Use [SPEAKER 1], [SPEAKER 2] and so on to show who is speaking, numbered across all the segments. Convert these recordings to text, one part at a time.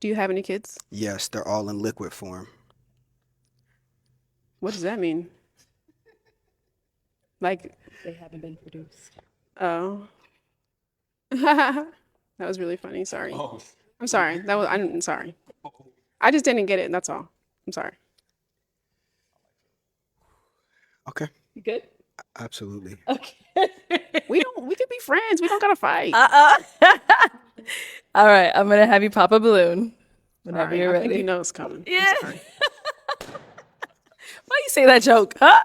[SPEAKER 1] Do you have any kids?
[SPEAKER 2] Yes, they're all in liquid form.
[SPEAKER 1] What does that mean? Like,
[SPEAKER 3] They haven't been produced.
[SPEAKER 1] oh. That was really funny. Sorry.
[SPEAKER 2] Oh.
[SPEAKER 1] I'm sorry. I'm sorry. I just didn't get it. That's all. I'm sorry.
[SPEAKER 2] Okay,
[SPEAKER 3] You good?
[SPEAKER 2] absolutely.
[SPEAKER 3] Okay.
[SPEAKER 1] We could be friends. We don't gotta fight.
[SPEAKER 3] All right, I'm gonna have you pop a balloon whenever
[SPEAKER 1] Sorry,
[SPEAKER 3] you're
[SPEAKER 1] I
[SPEAKER 3] ready.
[SPEAKER 1] think you know it's coming. I'm
[SPEAKER 3] Yeah.
[SPEAKER 1] sorry.
[SPEAKER 3] Why you say that joke? Huh?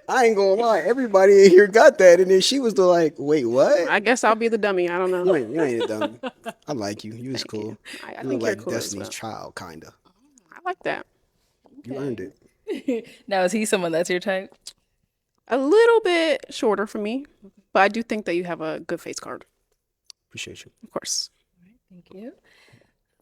[SPEAKER 2] I ain't gonna lie, everybody in here got that, and then she was like, "Wait, what?
[SPEAKER 1] I guess I'll be the dummy. I don't know.
[SPEAKER 2] You ain't a dummy. I like you. You was
[SPEAKER 1] Thank
[SPEAKER 2] cool.
[SPEAKER 1] you. I
[SPEAKER 2] You
[SPEAKER 1] think
[SPEAKER 2] look
[SPEAKER 1] you're
[SPEAKER 2] like
[SPEAKER 1] cool as
[SPEAKER 2] Destiny's
[SPEAKER 1] well.
[SPEAKER 2] Child, kinda.
[SPEAKER 1] I like that.
[SPEAKER 2] You earned it.
[SPEAKER 3] Now, is he someone that's your type?
[SPEAKER 1] A little bit shorter for me, but I do think that you have a good face card.
[SPEAKER 2] Appreciate you.
[SPEAKER 1] Of course.
[SPEAKER 3] Thank you.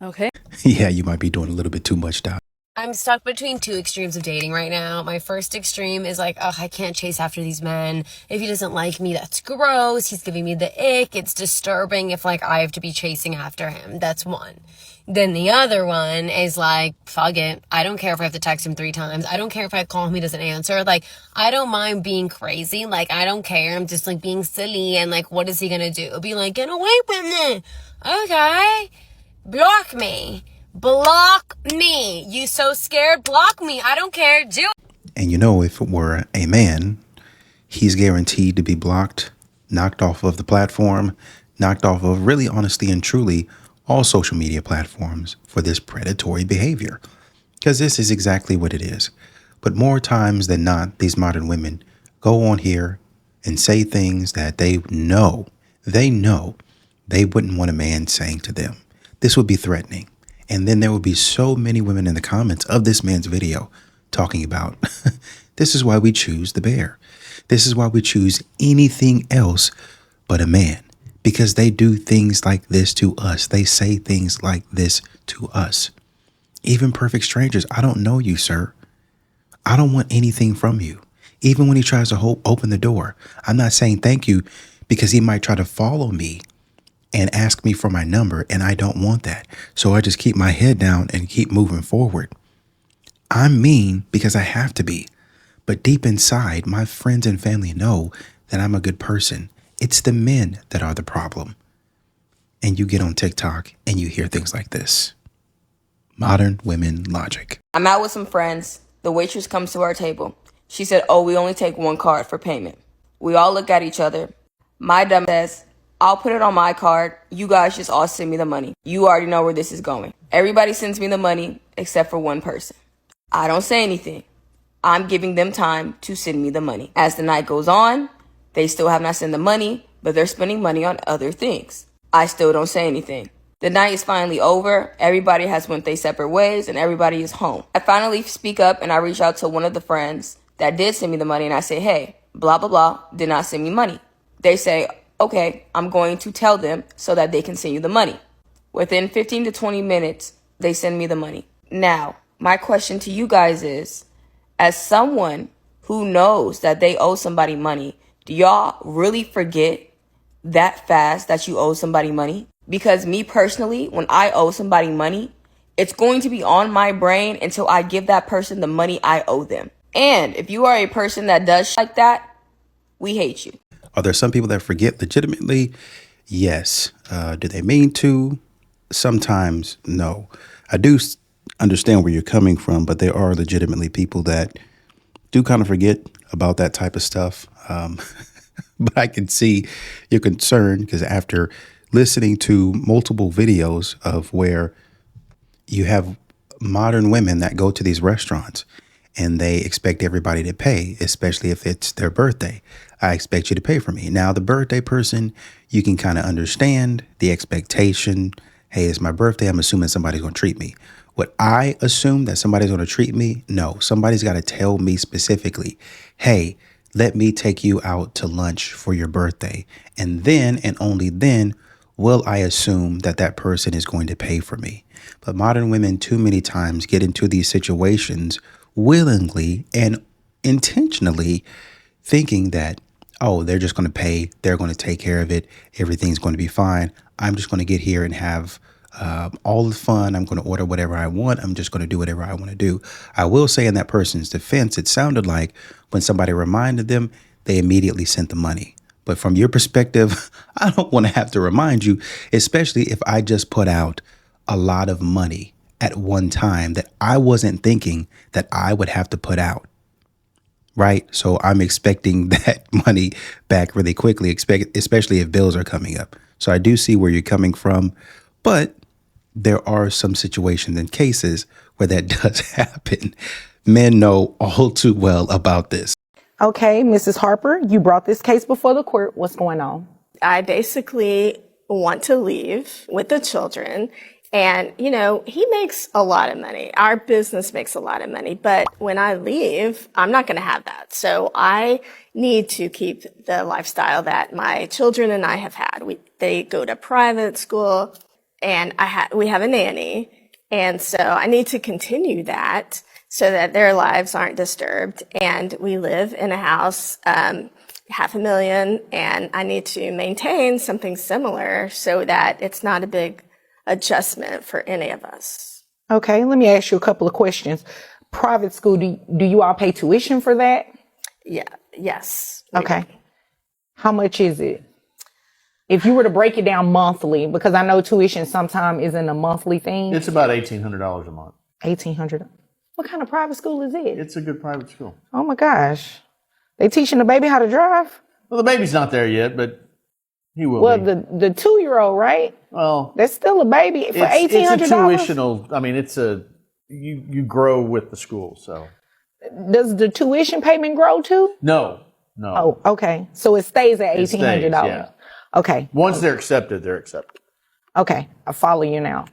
[SPEAKER 3] Okay.
[SPEAKER 4] Yeah, you might be doing a little bit too much, Doc.
[SPEAKER 5] I'm stuck between two extremes of dating right now. My first extreme is like, oh, I can't chase after these men. If he doesn't like me, that's gross. He's giving me the ick. It's disturbing if like I have to be chasing after him. That's one. Then the other one is like, fuck it. I don't care if I have to text him 3 times. I don't care if I call him, he doesn't answer. Like, I don't mind being crazy. Like, I don't care. I'm just like being silly. And like, what is he gonna do? Be like, get away from me. Okay. Block me. Block me. You so scared? Block me. I don't care. Do it.
[SPEAKER 4] And you know, if it were a man, he's guaranteed to be blocked, knocked off of the platform, knocked off of really, honestly, and truly all social media platforms for this predatory behavior. Because this is exactly what it is. But more times than not, these modern women go on here and say things that they know they wouldn't want a man saying to them. This would be threatening. And then there would be so many women in the comments of this man's video talking about, this is why we choose the bear. This is why we choose anything else but a man. Because they do things like this to us. They say things like this to us. Even perfect strangers. I don't know you, sir. I don't want anything from you. Even when he tries to open the door, I'm not saying thank you because he might try to follow me and ask me for my number, and I don't want that. So I just keep my head down and keep moving forward. I'm mean because I have to be. But deep inside, my friends and family know that I'm a good person. It's the men that are the problem. And you get on TikTok and you hear things like this. Modern women logic.
[SPEAKER 6] I'm out with some friends. The waitress comes to our table. She said, oh, we only take 1 card for payment. We all look at each other. My dumb says, I'll put it on my card. You guys just all send me the money. You already know where this is going. Everybody sends me the money except for one person. I don't say anything. I'm giving them time to send me the money. As the night goes on, they still have not sent the money, but they're spending money on other things. I still don't say anything. The night is finally over. Everybody has went their separate ways and everybody is home. I finally speak up and I reach out to one of the friends that did send me the money and I say, hey, blah, blah, blah, did not send me money. They say, okay, I'm going to tell them so that they can send you the money. Within 15 to 20 minutes, they send me the money. Now, my question to you guys is, as someone who knows that they owe somebody money, do y'all really forget that fast that you owe somebody money? Because me personally, when I owe somebody money, it's going to be on my brain until I give that person the money I owe them. And if you are a person that does like that, we hate you.
[SPEAKER 4] Are there some people that forget legitimately? Yes. Do they mean to? Sometimes, no. I do understand where you're coming from, but there are legitimately people that do kind of forget about that type of stuff. But I can see your concern because after listening to multiple videos of where you have modern women that go to these restaurants and they expect everybody to pay, especially if it's their birthday. I expect you to pay for me. Now, the birthday person, you can kind of understand the expectation. Hey, it's my birthday. I'm assuming somebody's going to treat me. Would I assume that somebody's going to treat me? No, somebody's got to tell me specifically, hey, let me take you out to lunch for your birthday. And then, and only then, will I assume that that person is going to pay for me. But modern women too many times get into these situations willingly and intentionally thinking that, oh, they're just going to pay. They're going to take care of it. Everything's going to be fine. I'm just going to get here and have all the fun. I'm going to order whatever I want. I'm just going to do whatever I want to do. I will say in that person's defense, it sounded like when somebody reminded them, they immediately sent the money. But from your perspective, I don't want to have to remind you, especially if I just put out a lot of money at one time that I wasn't thinking that I would have to put out. Right. So I'm expecting that money back really quickly, especially if bills are coming up. So I do see where you're coming from. But there are some situations and cases where that does happen. Men know all too well about this.
[SPEAKER 7] Okay, Mrs. Harper, you brought this case before the court. What's going on?
[SPEAKER 8] I basically want to leave with the children. And, you know, he makes a lot of money. Our business makes a lot of money. But when I leave, I'm not going to have that. So I need to keep the lifestyle that my children and I have had. They go to private school and we have a nanny. And so I need to continue that so that their lives aren't disturbed. And we live in a house, $500,000, and I need to maintain something similar so that it's not a big adjustment for any of us.
[SPEAKER 7] Okay, let me ask you a couple of questions. Private school, do you all pay tuition for that?
[SPEAKER 8] Yeah. Yes.
[SPEAKER 7] Okay. How much is it? If you were to break it down monthly, because I know tuition sometimes isn't a monthly thing.
[SPEAKER 9] It's about $1,800 a month.
[SPEAKER 7] $1,800. What kind of private school is it?
[SPEAKER 9] It's a good private school.
[SPEAKER 7] Oh my gosh. They teaching the baby how to drive?
[SPEAKER 9] Well, the baby's not there yet, but he will
[SPEAKER 7] Well,
[SPEAKER 9] be.
[SPEAKER 7] the 2-year-old, right?
[SPEAKER 9] Well,
[SPEAKER 7] That's still a baby for $1,800.
[SPEAKER 9] It's a tuitional. I mean, you grow with the school. So
[SPEAKER 7] Does the tuition payment grow too?
[SPEAKER 9] no.
[SPEAKER 7] Oh, okay. So it stays at
[SPEAKER 9] It stays,
[SPEAKER 7] $1,800.
[SPEAKER 9] yeah.
[SPEAKER 7] Okay.
[SPEAKER 9] Once they're accepted, they're accepted.
[SPEAKER 7] Okay. I follow you now.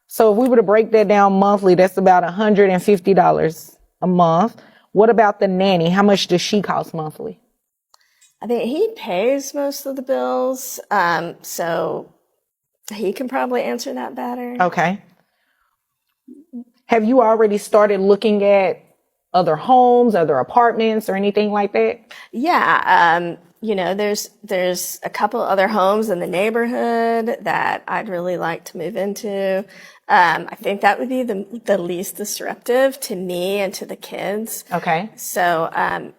[SPEAKER 7] So if we were to break that down monthly, that's about $150 a month. What about the nanny? How much does she cost monthly?
[SPEAKER 8] I think he pays most of the bills, so he can probably answer that better.
[SPEAKER 7] Okay. Have you already started looking at other homes, other apartments, or anything like that?
[SPEAKER 8] Yeah, you know, there's a couple other homes in the neighborhood that I'd really like to move into. I think that would be the least disruptive to me and to the kids.
[SPEAKER 7] Okay.
[SPEAKER 8] So,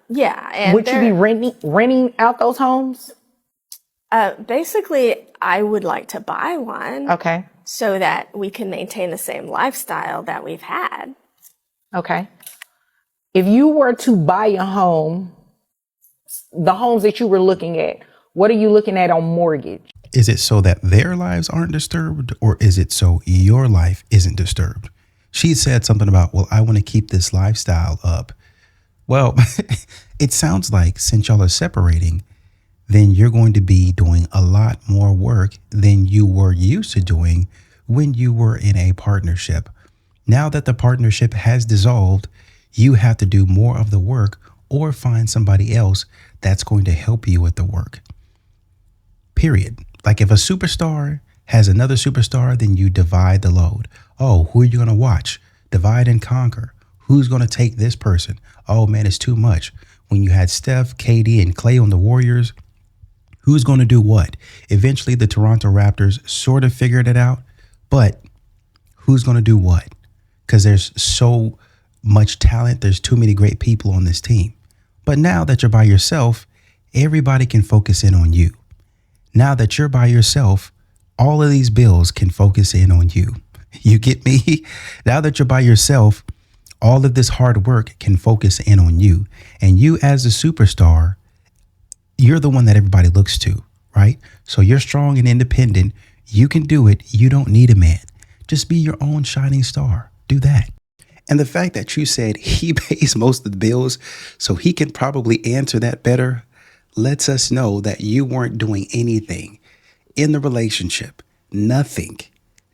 [SPEAKER 8] yeah. And
[SPEAKER 7] would you be renting out those homes?
[SPEAKER 8] basically, I would like to buy one.
[SPEAKER 7] Okay.
[SPEAKER 8] So that we can maintain the same lifestyle that we've had.
[SPEAKER 7] Okay. If you were to buy a home, the homes that you were looking at, what are you looking at on mortgage?
[SPEAKER 4] Is it so that their lives aren't disturbed, or is it so your life isn't disturbed? She said something about, well, I want to keep this lifestyle up. Well, it sounds like since y'all are separating, then you're going to be doing a lot more work than you were used to doing when you were in a partnership. Now that the partnership has dissolved, you have to do more of the work or find somebody else that's going to help you with the work. Period. Like if a superstar has another superstar, then you divide the load. Oh, who are you going to watch? Divide and conquer. Who's going to take this person? Oh man, it's too much. When you had Steph, KD, and Clay on the Warriors, who's going to do what? Eventually, the Toronto Raptors sort of figured it out, but who's going to do what? Because there's so much talent. There's too many great people on this team. But now that you're by yourself, everybody can focus in on you. Now that you're by yourself, all of these bills can focus in on you. You get me? Now that you're by yourself, all of this hard work can focus in on you. And you as a superstar, you're the one that everybody looks to, right? So you're strong and independent. You can do it. You don't need a man. Just be your own shining star. Do that. And the fact that you said he pays most of the bills, so he can probably answer that better, lets us know that you weren't doing anything in the relationship. Nothing.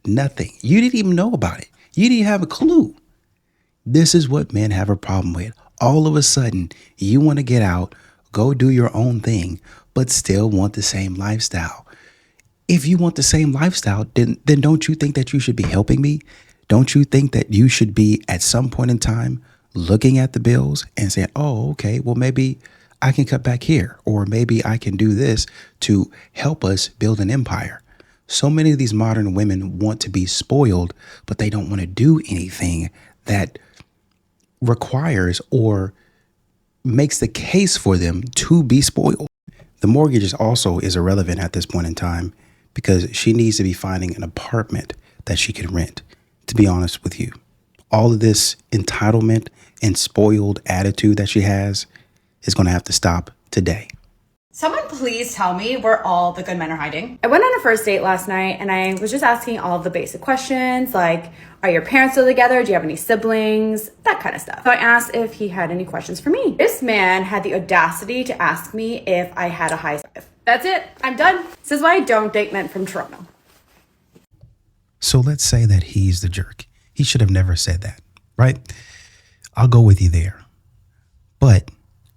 [SPEAKER 4] You didn't even know about it. You didn't have a clue. This is what men have a problem with. All of a sudden, you want to get out, go do your own thing, but still want the same lifestyle. If you want the same lifestyle, then don't you think that you should be helping me? Don't you think that you should be at some point in time looking at the bills and saying, oh, okay, well, maybe I can cut back here, or maybe I can do this to help us build an empire. So many of these modern women want to be spoiled, but they don't want to do anything that requires or makes the case for them to be spoiled. The mortgage is also is irrelevant at this point in time because she needs to be finding an apartment that she can rent, to be honest with you. All of this entitlement and spoiled attitude that she has is going to have to stop today.
[SPEAKER 10] Someone please tell me where all the good men are hiding. I went on a first date last night and I was just asking all of the basic questions like, are your parents still together? Do you have any siblings? That kind of stuff. So I asked if he had any questions for me. This man had the audacity to ask me if I had a high five. That's it. I'm done. This is why I don't date men from Toronto.
[SPEAKER 4] So let's say that he's the jerk. He should have never said that, right? I'll go with you there. But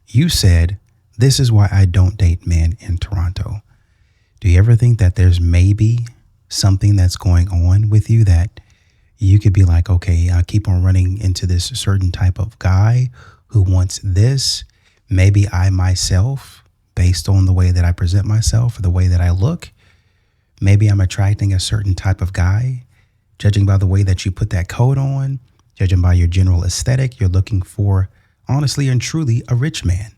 [SPEAKER 4] you said, this is why I don't date men in Toronto. Do you ever think that there's maybe something that's going on with you that you could be like, okay, I keep on running into this certain type of guy who wants this. Maybe I myself, based on the way that I present myself or the way that I look, maybe I'm attracting a certain type of guy, judging by the way that you put that coat on, judging by your general aesthetic, you're looking for, honestly and truly, a rich man.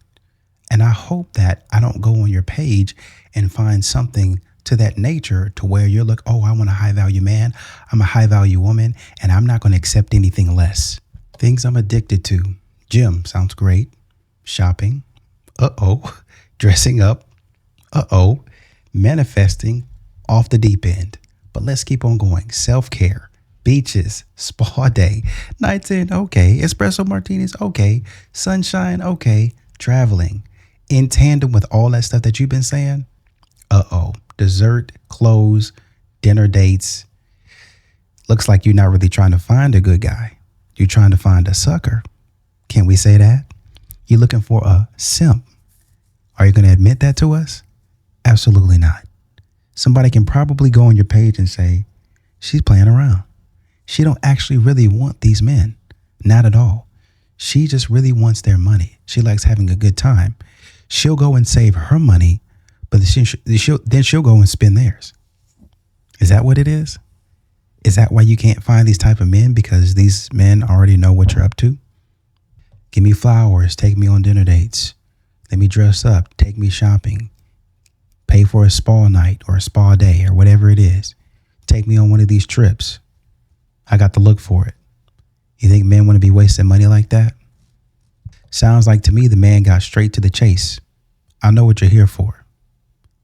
[SPEAKER 4] And I hope that I don't go on your page and find something to that nature to where you're like, oh, I want a high value man. I'm a high value woman and I'm not going to accept anything less. Things I'm addicted to. Gym sounds great. Shopping. Uh-oh. Dressing up. Uh-oh. Manifesting off the deep end. But let's keep on going. Self-care. Beaches. Spa day. Nights in. Okay. Espresso martinis. Okay. Sunshine. Okay. Traveling. In tandem with all that stuff that you've been saying, uh-oh, dessert, clothes, dinner dates. Looks like you're not really trying to find a good guy. You're trying to find a sucker. Can we say that? You're looking for a simp. Are you going to admit that to us? Absolutely not. Somebody can probably go on your page and say, she's playing around. She don't actually really want these men. Not at all. She just really wants their money. She likes having a good time. She'll go and save her money, but then she'll go and spend theirs. Is that what it is? Is that why you can't find these type of men? Because these men already know what you're up to? Give me flowers. Take me on dinner dates. Let me dress up. Take me shopping. Pay for a spa night or a spa day or whatever it is. Take me on one of these trips. I got to look for it. You think men want to be wasting money like that? Sounds like to me the man got straight to the chase. I know what you're here for.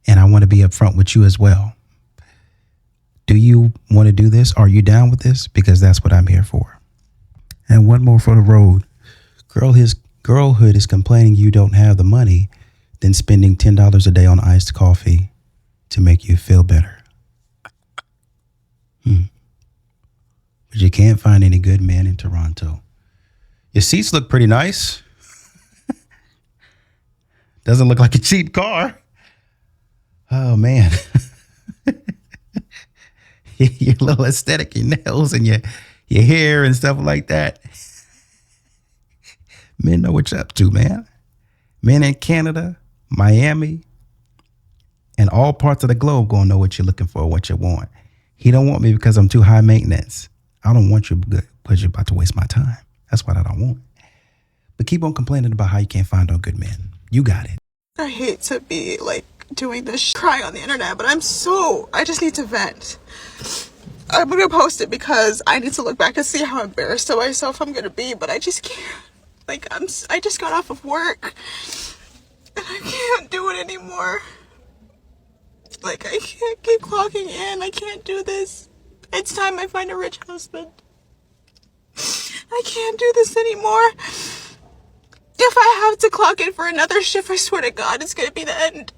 [SPEAKER 4] And I want to be upfront with you as well. Do you want to do this? Are you down with this? Because that's what I'm here for. And one more for the road. Girlhood is complaining you don't have the money, then spending $10 a day on iced coffee to make you feel better. But you can't find any good men in Toronto. Your seats look pretty nice. Doesn't look like a cheap car. Oh, man. Your little aesthetic, your nails and your hair and stuff like that. Men know what you're up to, man. Men in Canada, Miami, and all parts of the globe gonna know what you're looking for, what you want. He don't want me because I'm too high maintenance. I don't want you because you're about to waste my time. That's what I don't want. But keep on complaining about how you can't find no good men. You got it.
[SPEAKER 11] I hate to be like doing this crying on the internet, but I just need to vent. I'm gonna post it because I need to look back and see how embarrassed of myself I'm gonna be, but I just can't. Like, I just got off of work and I can't do it anymore. Like, I can't keep clocking in. I can't do this. It's time I find a rich husband. I can't do this anymore. If I have to clock in for another shift, I swear to God, it's gonna be the end.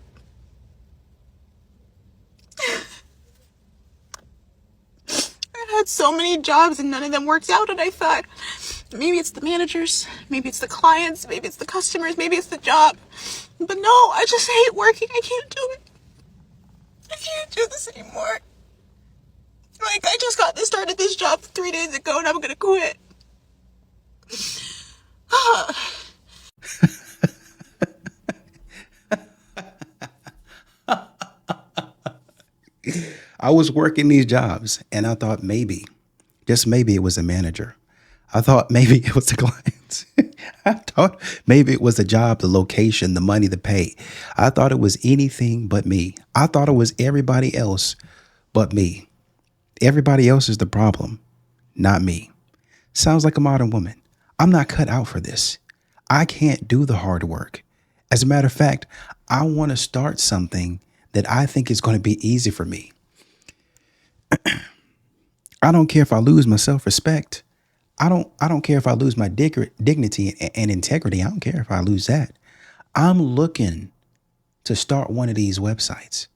[SPEAKER 11] I've had so many jobs and none of them worked out, and I thought, maybe it's the managers, maybe it's the clients, maybe it's the customers, maybe it's the job. But no, I just hate working. I can't do it. I can't do this anymore. Like, I just started this job 3 days ago and I'm gonna quit.
[SPEAKER 4] I was working these jobs and I thought maybe, just maybe it was a manager. I thought maybe it was the clients. I thought maybe it was the job, the location, the money, the pay. I thought it was anything but me. I thought it was everybody else but me. Everybody else is the problem, not me. Sounds like a modern woman. I'm not cut out for this. I can't do the hard work. As a matter of fact, I want to start something that I think is going to be easy for me. I don't care if I lose my self-respect. I don't care if I lose my dignity and integrity. I don't care if I lose that. I'm looking to start one of these websites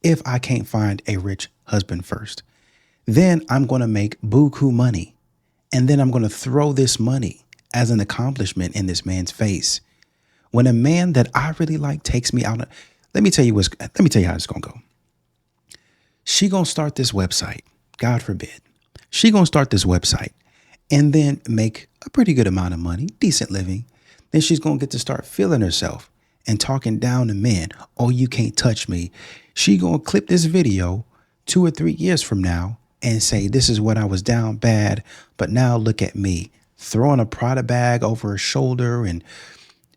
[SPEAKER 4] if I can't find a rich husband first. Then I'm going to make buku money. And then I'm going to throw this money as an accomplishment in this man's face. When a man that I really like takes me out, let me tell you how it's going to go. She going to start this website. God forbid. She going to start this website and then make a pretty good amount of money, decent living. Then she's going to get to start feeling herself and talking down to men. Oh, you can't touch me. She going to clip this video 2 or 3 years from now and say, this is when I was down bad, but now look at me, throwing a Prada bag over her shoulder and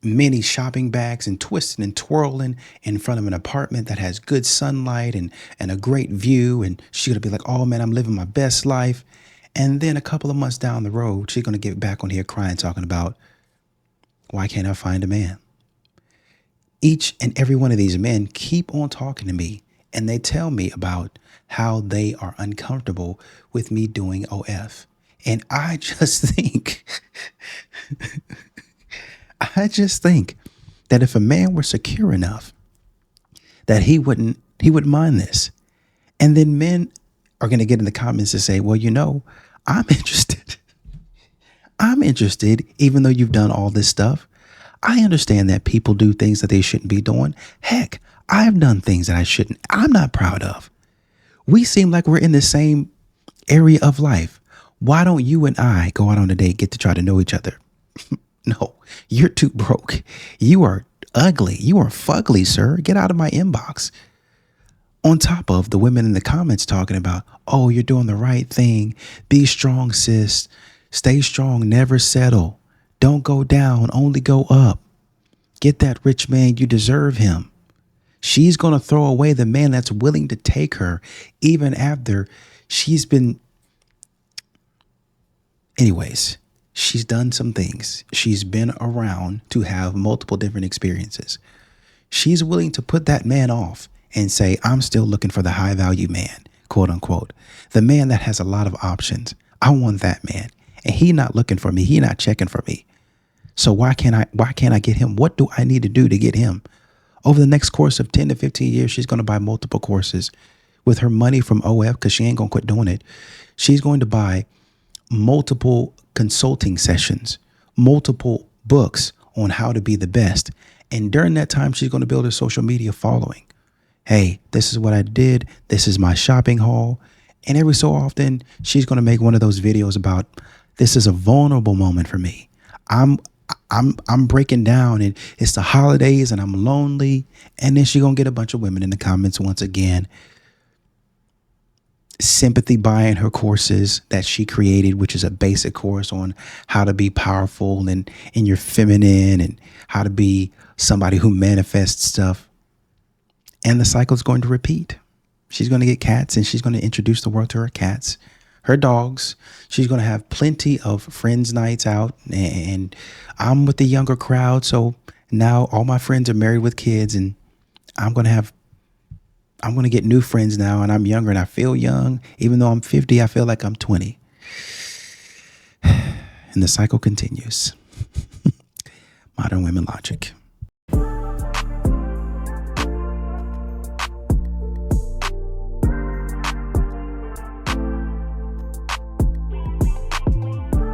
[SPEAKER 4] many shopping bags and twisting and twirling in front of an apartment that has good sunlight and a great view. And she's going to be like, oh man, I'm living my best life. And then a couple of months down the road, she's going to get back on here crying, talking about, why can't I find a man? Each and every one of these men keep on talking to me and they tell me about how they are uncomfortable with me doing OF. And I just think, that if a man were secure enough, that he wouldn't mind this. And then men are going to get in the comments and say, well, you know, I'm interested. I'm interested, even though you've done all this stuff. I understand that people do things that they shouldn't be doing. Heck, I've done things that I'm not proud of. We seem like we're in the same area of life. Why don't you and I go out on a date, get to try to know each other? No, you're too broke. You are ugly. You are fugly, sir. Get out of my inbox. On top of the women in the comments talking about, oh, you're doing the right thing. Be strong, sis. Stay strong. Never settle. Don't go down. Only go up. Get that rich man. You deserve him. She's going to throw away the man that's willing to take her even after she's been. Anyways, she's done some things. She's been around to have multiple different experiences. She's willing to put that man off and say, I'm still looking for the high value man, quote unquote. The man that has a lot of options. I want that man. And he not looking for me. He not checking for me. So why can't I get him? What do I need to do to get him? Over the next course of 10 to 15 years, she's going to buy multiple courses with her money from OF because she ain't going to quit doing it. She's going to buy multiple consulting sessions, multiple books on how to be the best. And during that time, she's going to build a social media following. Hey, this is what I did. This is my shopping haul. And every so often, she's going to make one of those videos about, this is a vulnerable moment for me. I'm breaking down and it's the holidays and I'm lonely. And then she's going to get a bunch of women in the comments once again, sympathy buying her courses that she created, which is a basic course on how to be powerful and in your feminine and how to be somebody who manifests stuff. And the cycle is going to repeat. She's going to get cats and she's going to introduce the world to her cats, her dogs. She's going to have plenty of friends nights out, and I'm with the younger crowd. So now all my friends are married with kids, and I'm going to get new friends now, and I'm younger and I feel young. Even though I'm 50, I feel like I'm 20. And the cycle continues. Modern women logic.